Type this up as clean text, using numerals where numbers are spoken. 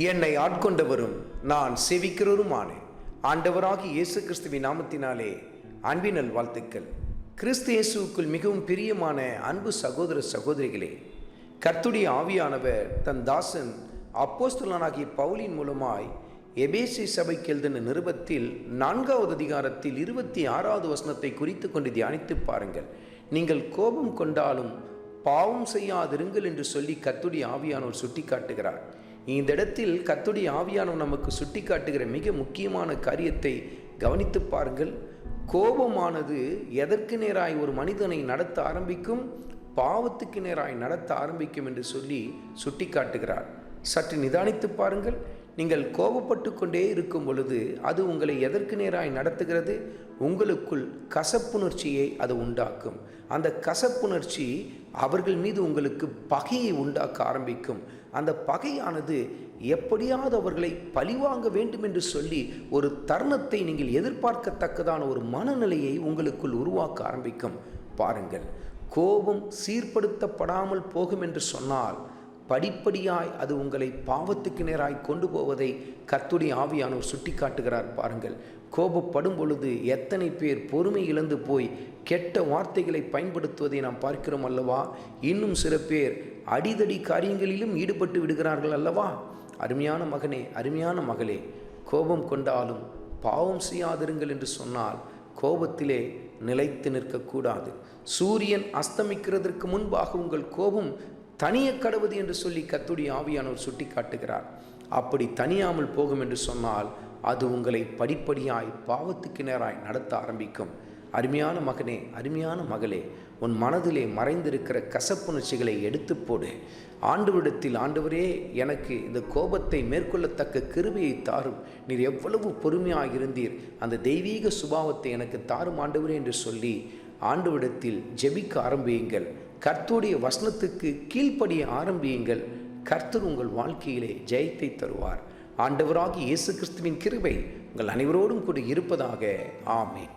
என்னை ஆட்கொண்டவரும் நான் சேவிக்கிறவருமானேன். ஆண்டவராகிய இயேசு கிறிஸ்துவின் நாமத்தினாலே அன்பின் நல்வாழ்த்துக்கள். கிறிஸ்து இயேசுவுக்குள் மிகவும் பிரியமான அன்பு சகோதர சகோதரிகளே, கர்த்தருடைய ஆவியானவர் தன் தாசன் அப்போஸ்தலனாகிய பவுலின் மூலமாய் எபேசு சபைக்கு எழுதின நிருபத்தில் 4வது அதிகாரத்தில் 26வது வசனத்தை குறித்து கொண்டு தியானித்து பாருங்கள். நீங்கள் கோபம் கொண்டாலும் பாவம் செய்யாதிருங்கள் என்று சொல்லி கர்த்தருடைய ஆவியானவர் சுட்டி காட்டுகிறார். இந்த இடத்தில் கர்த்தருடைய ஆவியானவர் நமக்கு சுட்டி காட்டுகிற மிக முக்கியமான காரியத்தை கவனித்து பாருங்கள். கோபமானது எதற்கு நேராய் ஒரு மனிதனை நடத்த ஆரம்பிக்கும்? பாவத்துக்கு நேராய் நடத்த ஆரம்பிக்கும் என்று சொல்லி சுட்டி காட்டுகிறார். சற்று நிதானித்து பாருங்கள். நீங்கள் கோபப்பட்டு கொண்டே இருக்கும் பொழுது அது உங்களை எதற்கு நேராய் நடத்துகிறது? உங்களுக்குள் கசப்புணர்ச்சியை அது உண்டாக்கும். அந்த கசப்புணர்ச்சி அவர்கள் மீது உங்களுக்கு பகையை உண்டாக்க ஆரம்பிக்கும். அந்த பகையானது எப்படியாவது அவர்களை பழிவாங்க வேண்டும் என்று சொல்லி ஒரு தருணத்தை நீங்கள் எதிர்பார்க்கத்தக்கதான ஒரு மனநிலையை உங்களுக்குள் உருவாக்க ஆரம்பிக்கும். பாருங்கள், கோபம் சீர்படுத்தப்படாமல் போகும் என்று சொன்னால் படிப்படியாய் அது உங்களை பாவத்துக்கு நேராய் கொண்டு போவதை கர்த்தருடைய ஆவியானவர் சுட்டி காட்டுகிறார். பாருங்கள், கோபப்படும் பொழுது எத்தனை பேர் பொறுமை இழந்து போய் கெட்ட வார்த்தைகளை பயன்படுத்துவதை நாம் பார்க்கிறோம் அல்லவா? இன்னும் சில பேர் அடிதடி காரியங்களிலும் ஈடுபட்டு விடுகிறார்கள் அல்லவா? அருமையான மகனே, அருமையான மகளே, கோபம் கொண்டாலும் பாவம் செய்யாதிருங்கள் என்று சொன்னால் கோபத்திலே நிலைத்து நிற்கக்கூடாது. சூரியன் அஸ்தமிக்கிறதற்கு முன்பாக உங்கள் கோபம் தனிய கடவுது என்று சொல்லி கர்த்தருடைய ஆவியானவர் சுட்டி காட்டுகிறார். அப்படி தனியாமல் போகும் என்று சொன்னால் அது உங்களை படிப்படியாய் பாவத்துக்கு நேராய் நடத்த ஆரம்பிக்கும். அருமையான மகனே, அருமையான மகளே, உன் மனதிலே மறைந்திருக்கிற கசப்புணர்ச்சிகளை எடுத்து போடு. ஆண்டவரிடத்தில், ஆண்டவரே, எனக்கு இந்த கோபத்தை மேற்கொள்ளத்தக்க கிருபையை தாரும். நீர் எவ்வளவு பொறுமையாக இருந்தீர், அந்த தெய்வீக சுபாவத்தை எனக்கு தாரும் ஆண்டவரே என்று சொல்லி ஆண்டவரிடத்தில் ஜெபிக்க ஆரம்பியுங்கள். கர்த்தருடைய வசனத்துக்கு கீழ்ப்படிய ஆரம்பியுங்கள். கர்த்தர் உங்கள் வாழ்க்கையிலே ஜெயத்தை தருவார். ஆண்டவராகிய இயேசு கிறிஸ்துவின் கிருபை உங்கள் அனைவரோடும் கூட இருப்பதாக. ஆமென்.